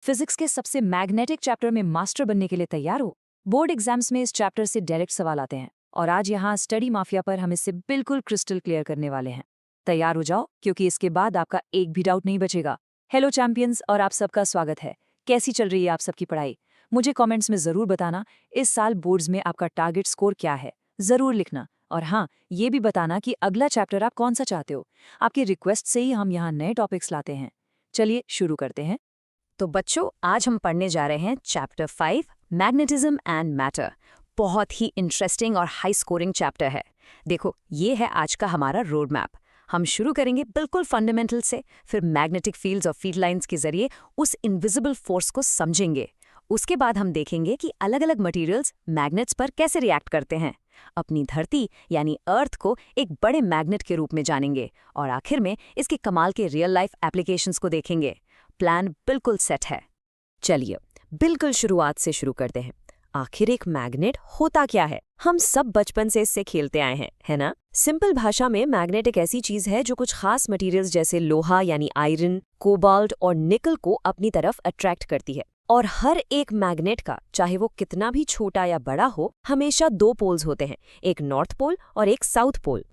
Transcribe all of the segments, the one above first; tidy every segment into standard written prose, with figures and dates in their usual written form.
Physics के सबसे magnetic chapter में मास्टर बनने के लिए तैयार हो? बोर्ड एग्जाम्स में इस चैप्टर से डायरेक्ट सवाल आते हैं और आज यहाँ स्टडी माफिया पर हम इससे बिल्कुल क्रिस्टल क्लियर करने वाले हैं। तैयार हो जाओ क्योंकि इसके बाद आपका एक भी डाउट नहीं बचेगा। हेलो चैंपियंस, और आप सबका स्वागत है। कैसी चल रही है आप सबकी पढ़ाई? मुझे कॉमेंट्स में जरूर बताना इस साल बोर्ड्स में आपका टारगेट स्कोर क्या है, जरूर लिखना। और हाँ, ये भी बताना कि अगला चैप्टर आप कौन सा चाहते हो। आपकी रिक्वेस्ट से ही हम यहाँ नए टॉपिक्स लाते हैं। चलिए शुरू करते हैं। तो बच्चों, आज हम पढ़ने जा रहे हैं चैप्टर 5 मैग्नेटिज्म एंड मैटर। बहुत ही इंटरेस्टिंग और हाई स्कोरिंग चैप्टर है। देखो, ये है आज का हमारा रोड मैप। हम शुरू करेंगे बिल्कुल फंडामेंटल से, फिर मैग्नेटिक फील्ड्स और फील्ड लाइंस के जरिए उस इनविजिबल फोर्स को समझेंगे। उसके बाद हम देखेंगे कि अलग अलग मटेरियल्स मैग्नेट्स पर कैसे रिएक्ट करते हैं। अपनी धरती यानी अर्थ को एक बड़े मैग्नेट के रूप में जानेंगे और आखिर में इसके कमाल के रियल लाइफ एप्लीकेशंस को देखेंगे। प्लान बिल्कुल सेट है। चलिए बिल्कुल शुरुआत से शुरू करते हैं। आखिर एक मैग्नेट होता क्या है? हम सब बचपन से इससे खेलते आए हैं, है ना? सिंपल भाषा में मैग्नेट एक ऐसी चीज है जो कुछ खास मटेरियल्स जैसे लोहा यानी आयरन, कोबाल्ट और निकल को अपनी तरफ अट्रैक्ट करती है। और हर एक मैग्नेट का, चाहे वो कितना भी छोटा या बड़ा हो, हमेशा दो पोल्स होते हैं, एक नॉर्थ पोल और एक साउथ पोल।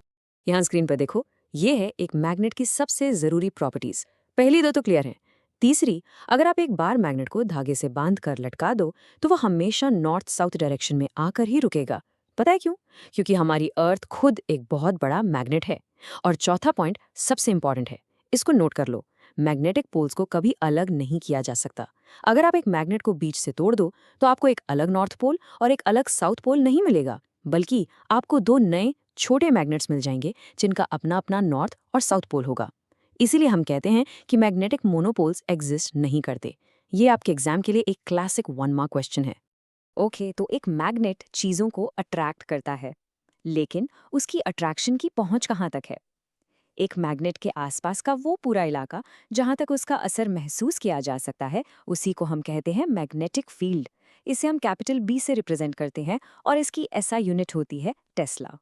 यहाँ स्क्रीन पर देखो, ये है एक मैग्नेट की सबसे जरूरी प्रॉपर्टीज। पहली दो तो क्लियर है। तीसरी, अगर आप एक बार मैग्नेट को धागे से बांध कर लटका दो तो वो हमेशा नॉर्थ साउथ डायरेक्शन में आकर ही रुकेगा। पता है क्यों? क्योंकि हमारी अर्थ खुद एक बहुत बड़ा मैग्नेट है। और चौथा पॉइंट सबसे इंपॉर्टेंट है, इसको नोट कर लो। मैग्नेटिक पोल्स को कभी अलग नहीं किया जा सकता। अगर आप एक मैग्नेट को बीच से तोड़ दो तो आपको एक अलग नॉर्थ पोल और एक अलग साउथ पोल नहीं मिलेगा, बल्कि आपको दो नए छोटे मैग्नेट्स मिल जाएंगे जिनका अपना अपना नॉर्थ और साउथ पोल होगा। इसीलिए हम कहते हैं कि मैग्नेटिक मोनोपोल्स एग्जिस्ट नहीं करते। ये आपके एग्जाम के लिए एक क्लासिक 1 मार्क क्वेश्चन है। ओके, तो एक मैग्नेट चीजों को अट्रैक्ट करता है, लेकिन उसकी अट्रैक्शन की पहुंच कहाँ तक है? एक मैग्नेट के आसपास का वो पूरा इलाका जहां तक उसका असर महसूस किया जा सकता है, उसी को हम कहते हैं मैग्नेटिक फील्ड। इसे हम कैपिटल बी से रिप्रेजेंट करते हैं और इसकी एसआई यूनिट होती है टेस्ला।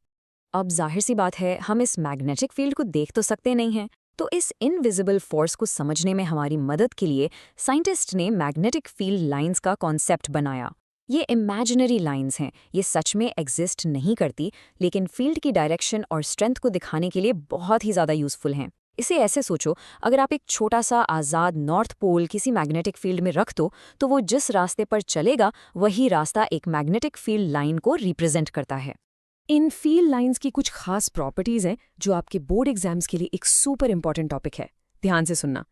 अब जाहिर सी बात है, हम इस मैग्नेटिक फील्ड को देख तो सकते नहीं हैं, तो इस इनविजिबल फोर्स को समझने में हमारी मदद के लिए साइंटिस्ट ने मैग्नेटिक फील्ड लाइंस का कॉन्सेप्ट बनाया। ये इमेजिनरी लाइंस हैं, ये सच में एग्जिस्ट नहीं करती, लेकिन फील्ड की डायरेक्शन और स्ट्रेंथ को दिखाने के लिए बहुत ही ज़्यादा यूजफुल हैं। इसे ऐसे सोचो, अगर आप एक छोटा सा आज़ाद नॉर्थ पोल किसी मैग्नेटिक फील्ड में रख दो तो वो जिस रास्ते पर चलेगा वही रास्ता एक मैग्नेटिक फील्ड लाइन को रिप्रेजेंट करता है। इन फील्ड लाइंस की कुछ खास प्रॉपर्टीज हैं जो आपके बोर्ड एग्जाम्स के लिए एक सुपर इंपॉर्टेंट टॉपिक है। ध्यान से सुनना।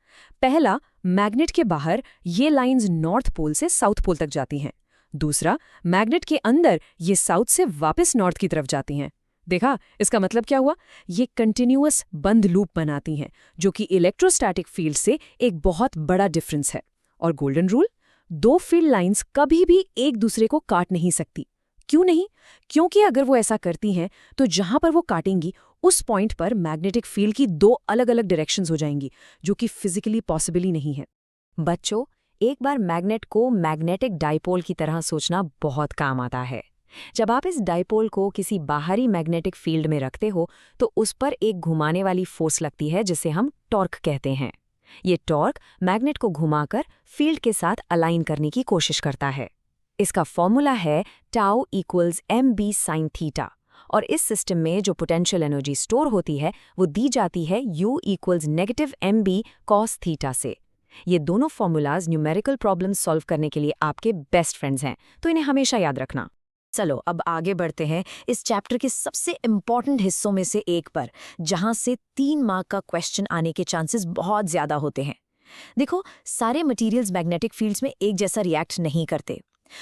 पहला, मैग्नेट के बाहर ये लाइंस नॉर्थ पोल से साउथ पोल तक जाती हैं। दूसरा, मैग्नेट के अंदर ये साउथ से वापस नॉर्थ की तरफ जाती हैं। देखा, इसका मतलब क्या हुआ? ये कंटिन्यूअस बंद लूप बनाती हैं, जो कि इलेक्ट्रोस्टैटिक फील्ड से एक बहुत बड़ा डिफरेंस है। और गोल्डन रूल, दो फील्ड लाइंस कभी भी एक दूसरे को काट नहीं सकती। क्यों नहीं? क्योंकि अगर वो ऐसा करती हैं तो जहां पर वो काटेंगी उस पॉइंट पर मैग्नेटिक फील्ड की दो अलग अलग डायरेक्शंस हो जाएंगी, जो कि फिजिकली पॉसिबल ही नहीं है। बच्चों, एक बार मैग्नेट को मैग्नेटिक डाइपोल की तरह सोचना बहुत काम आता है। जब आप इस डाइपोल को किसी बाहरी मैग्नेटिक फील्ड में रखते हो तो उस पर एक घुमाने वाली फोर्स लगती है जिसे हम टॉर्क कहते हैं। ये टॉर्क मैग्नेट को घुमाकर फील्ड के साथ अलाइन करने की कोशिश करता है। इसका फॉर्मूला है tau equals mb sin theta, और इस सिस्टम में जो पोटेंशियल एनर्जी स्टोर होती है वो दी जाती है u equals negative mb cos theta से। ये दोनों फॉर्मूलाज न्यूमेरिकल प्रॉब्लम्स सॉल्व करने के लिए आपके बेस्ट फ्रेंड्स हैं, तो इन्हें हमेशा याद रखना। चलो अब आगे बढ़ते हैं इस चैप्टर के सबसे इम्पॉर्टेंट हिस्सों में से एक पर, जहां से 3 मार्क का क्वेश्चन आने के चांसेस बहुत ज्यादा होते हैं। देखो, सारे मटीरियल्स मैग्नेटिक फील्ड्स में एक जैसा रिएक्ट नहीं करते।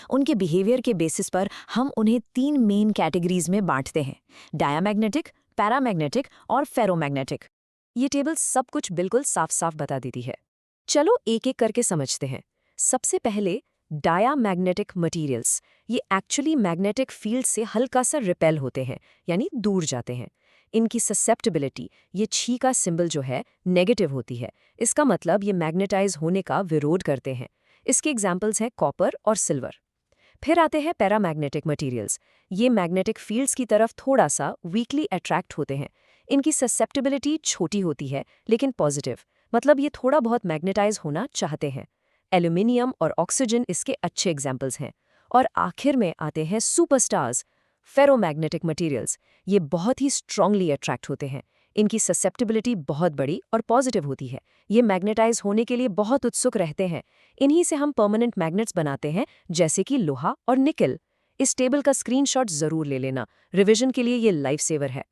उनके बिहेवियर के बेसिस पर हम उन्हें 3 मेन कैटेगरीज में बांटते हैं: डायामैग्नेटिक, पैरामैग्नेटिक और फेरोमैग्नेटिक। ये टेबल सब कुछ बिल्कुल साफ साफ बता देती है। चलो एक एक करके समझते हैं। सबसे पहले डायामैग्नेटिक मटीरियल्स। ये एक्चुअली मैग्नेटिक फील्ड से हल्का सा रिपेल होते हैं, यानी दूर जाते हैं। इनकी ससेप्टिबिलिटी, ये छी का सिंबल जो है, नेगेटिव होती है। इसका मतलब ये मैग्नेटाइज होने का विरोध करते हैं। इसके एग्जाम्पल्स हैं कॉपर और सिल्वर। फिर आते हैं पैरामैग्नेटिक मटेरियल्स। ये मैग्नेटिक फील्ड्स की तरफ थोड़ा सा वीकली अट्रैक्ट होते हैं। इनकी ससेप्टिबिलिटी छोटी होती है लेकिन पॉजिटिव, मतलब ये थोड़ा बहुत मैग्नेटाइज होना चाहते हैं। एल्यूमिनियम और ऑक्सीजन इसके अच्छे एग्जाम्पल्स हैं। और आखिर में आते हैं सुपरस्टार्स, फेरोमैग्नेटिक मटेरियल्स। ये बहुत ही स्ट्रांगली अट्रैक्ट होते हैं। इनकी ससेप्टिबिलिटी बहुत बड़ी और पॉजिटिव होती है। ये मैग्नेटाइज होने के लिए बहुत उत्सुक रहते हैं। इन्हीं से हम परमानेंट मैग्नेट्स बनाते हैं, जैसे कि लोहा और निकल। इस टेबल का स्क्रीनशॉट जरूर ले लेना, रिवीजन के लिए ये लाइफ सेवर है।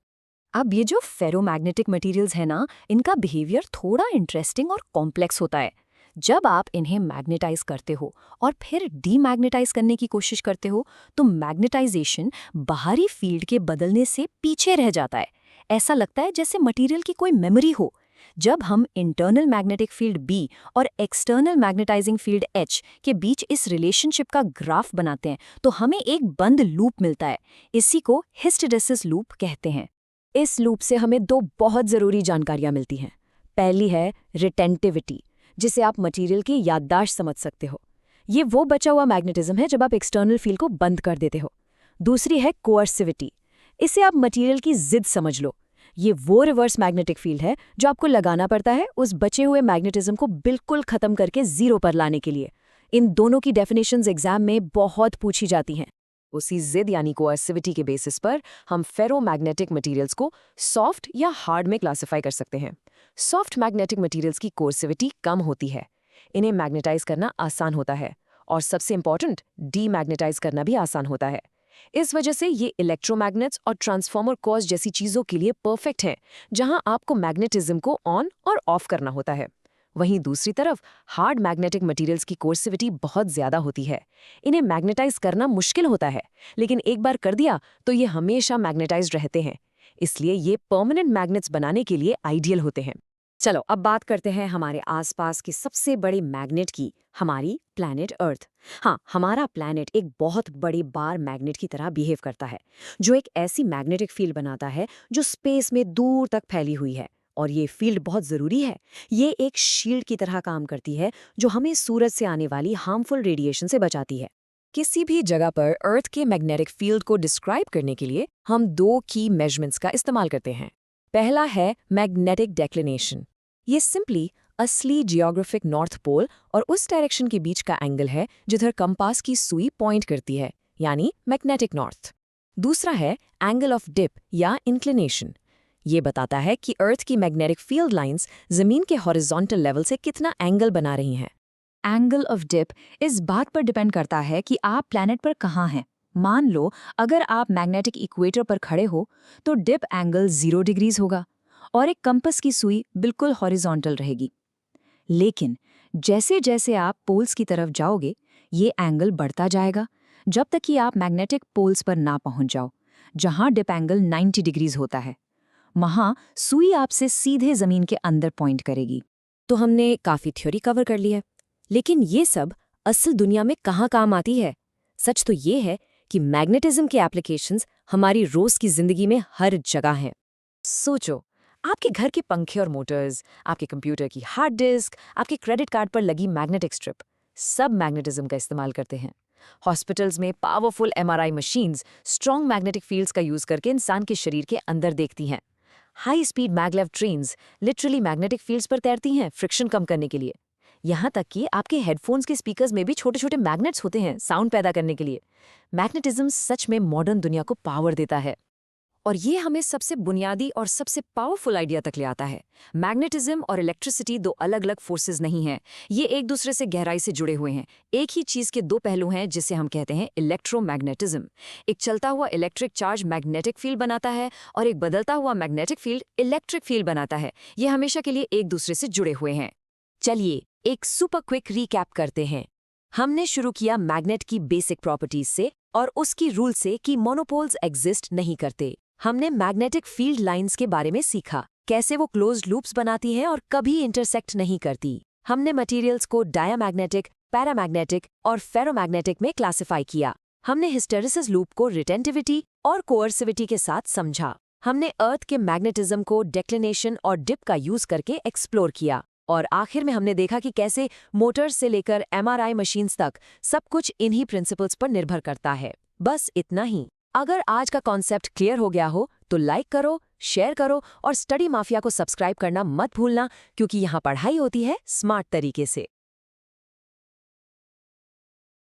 अब ये जो फेरोमैग्नेटिक मटेरियल्स है ना, इनका बिहेवियर थोड़ा इंटरेस्टिंग और कॉम्प्लेक्स होता है। जब आप इन्हें मैग्नेटाइज करते हो और फिर डीमैग्नेटाइज करने की कोशिश करते हो, तो मैग्नेटाइजेशन बाहरी फील्ड के बदलने से पीछे रह जाता है। ऐसा लगता है जैसे मटेरियल की कोई मेमोरी हो। जब हम इंटरनल मैग्नेटिक फील्ड B और एक्सटर्नल मैग्नेटाइजिंग फील्ड H के बीच इस रिलेशनशिप का ग्राफ बनाते हैं, तो हमें एक बंद लूप मिलता है। इसी को हिस्टेरेसिस लूप कहते हैं। इस लूप से हमें दो बहुत ज़रूरी जानकारियां मिलती हैं। पहली है रिटेंटिविटी, जिसे आप मटेरियल की याददाश्त समझ सकते हो। ये वो बचा हुआ मैग्नेटिज्म है जब आप एक्सटर्नल फील्ड को बंद कर देते हो। दूसरी है कोअर्सिविटी। इसे आप मटेरियल की जिद समझ लो। ये वो रिवर्स मैग्नेटिक फील्ड है जो आपको लगाना पड़ता है उस बचे हुए मैग्नेटिज्म को बिल्कुल खत्म करके जीरो पर लाने के लिए। इन दोनों की डेफिनेशंस एग्जाम में बहुत पूछी जाती हैं। उसी जिद यानी कोअर्सिविटी के बेसिस पर हम फेरोमैग्नेटिक मटेरियल्स को सॉफ्ट या हार्ड में क्लासिफाई कर सकते हैं। सॉफ्ट मैग्नेटिक मटेरियल्स की कोअर्सिविटी कम होती है। इन्हें मैग्नेटाइज करना आसान होता है और सबसे इंपॉर्टेंट, डीमैग्नेटाइज करना भी आसान होता है। इस वजह से ये इलेक्ट्रोमैग्नेट्स और ट्रांसफॉर्मर कॉइल्स जैसी चीजों के लिए परफेक्ट हैं, जहां आपको मैग्नेटिज्म को ऑन और ऑफ करना होता है। वहीं दूसरी तरफ हार्ड मैग्नेटिक मटेरियल्स की कोर्सिविटी बहुत ज्यादा होती है। इन्हें मैग्नेटाइज करना मुश्किल होता है, लेकिन एक बार कर दिया तो ये हमेशा मैग्नेटाइज रहते हैं। इसलिए ये परमानेंट मैग्नेट्स बनाने के लिए आइडियल होते हैं। चलो अब बात करते हैं हमारे आसपास की सबसे बड़ी मैग्नेट की, हमारी प्लैनेट अर्थ। हाँ, हमारा प्लैनेट एक बहुत बड़ी बार मैग्नेट की तरह बिहेव करता है, जो एक ऐसी मैग्नेटिक फील्ड बनाता है जो स्पेस में दूर तक फैली हुई है। और ये फील्ड बहुत ज़रूरी है। ये एक शील्ड की तरह काम करती है जो हमें सूरज से आने वाली हार्मफुल रेडिएशन से बचाती है। किसी भी जगह पर अर्थ के मैग्नेटिक फील्ड को डिस्क्राइब करने के लिए हम दो की मेजरमेंट्स का इस्तेमाल करते हैं। पहला है मैग्नेटिक डेक्लिनेशन। ये सिंपली असली जियोग्राफिक नॉर्थ पोल और उस डायरेक्शन के बीच का एंगल है जिधर कंपास की सुई पॉइंट करती है, यानी मैग्नेटिक नॉर्थ। दूसरा है एंगल ऑफ डिप या इंक्लिनेशन। ये बताता है कि अर्थ की मैग्नेटिक फील्ड लाइंस जमीन के हॉरिजॉन्टल लेवल से कितना एंगल बना रही हैं। एंगल ऑफ डिप इस बात पर डिपेंड करता है कि आप प्लैनेट पर कहाँ हैं। मान लो अगर आप मैग्नेटिक इक्वेटर पर खड़े हो तो डिप एंगल 0 डिग्रीज होगा और एक कंपास की सुई बिल्कुल हॉरिजॉन्टल रहेगी। लेकिन जैसे जैसे आप पोल्स की तरफ जाओगे, ये एंगल बढ़ता जाएगा जब तक कि आप मैग्नेटिक पोल्स पर ना पहुंच जाओ, जहां डिप एंगल 90 डिग्रीज होता है। वहां सुई आपसे सीधे जमीन के अंदर पॉइंट करेगी। तो हमने काफी थ्योरी कवर कर ली है, लेकिन ये सब असल दुनिया में कहाँ काम आती है? सच तो ये है कि मैग्नेटिज्म के एप्लीकेशंस हमारी रोज की जिंदगी में हर जगह हैं। सोचो, आपके घर के पंखे और मोटर्स, आपके कंप्यूटर की हार्ड डिस्क, आपके क्रेडिट कार्ड पर लगी मैग्नेटिक स्ट्रिप, सब मैग्नेटिज्म का इस्तेमाल करते हैं। हॉस्पिटल्स में powerful MRI machines strong magnetic fields का यूज करके इंसान के शरीर के अंदर देखती हैं। High speed maglev trains literally magnetic fields पर तैरती हैं फ्रिक्शन कम करने के लिए। यहाँ तक कि आपके हेडफोन्स के स्पीकर्स में भी छोटे छोटे मैग्नेट्स होते हैं साउंड पैदा करने के लिए। मैग्नेटिज्म सच में मॉडर्न दुनिया को पावर देता है। और ये हमें सबसे बुनियादी और सबसे पावरफुल आइडिया तक ले आता है। मैग्नेटिज्म और इलेक्ट्रिसिटी दो अलग अलग फोर्सेस नहीं हैं, ये एक दूसरे से गहराई से जुड़े हुए हैं। एक ही चीज के दो पहलू हैं जिसे हम कहते हैं इलेक्ट्रोमैग्नेटिज्म। एक चलता हुआ इलेक्ट्रिक चार्ज मैग्नेटिक फील्ड बनाता है और एक बदलता हुआ मैग्नेटिक फील्ड इलेक्ट्रिक फील्ड बनाता है। ये हमेशा के लिए एक दूसरे से जुड़े हुए हैं। चलिए एक सुपर क्विक रीकैप करते हैं। हमने शुरू किया मैग्नेट की बेसिक प्रॉपर्टीज से और उसकी रूल से कि मोनोपोल्स एग्जिस्ट नहीं करते। हमने मैग्नेटिक फील्ड लाइंस के बारे में सीखा, कैसे वो क्लोज्ड लूप्स बनाती हैं और कभी इंटरसेक्ट नहीं करती। हमने मटेरियल्स को डायामैग्नेटिक, पैरामैग्नेटिक और फेरोमैग्नेटिक में क्लासिफाई किया। हमने हिस्टेरेसिस लूप को रिटेंटिविटी और कोअर्सिविटी के साथ समझा। हमने अर्थ के मैग्नेटिज्म को डेक्लिनेशन और डिप का यूज करके एक्सप्लोर किया। और आखिर में हमने देखा कि कैसे मोटर्स से लेकर MRI मशीन्स तक सब कुछ इन्हीं प्रिंसिपल्स पर निर्भर करता है। बस इतना ही। अगर आज का कॉन्सेप्ट क्लियर हो गया हो तो लाइक करो, शेयर करो और स्टडी माफिया को सब्सक्राइब करना मत भूलना, क्योंकि यहाँ पढ़ाई होती है स्मार्ट तरीके से।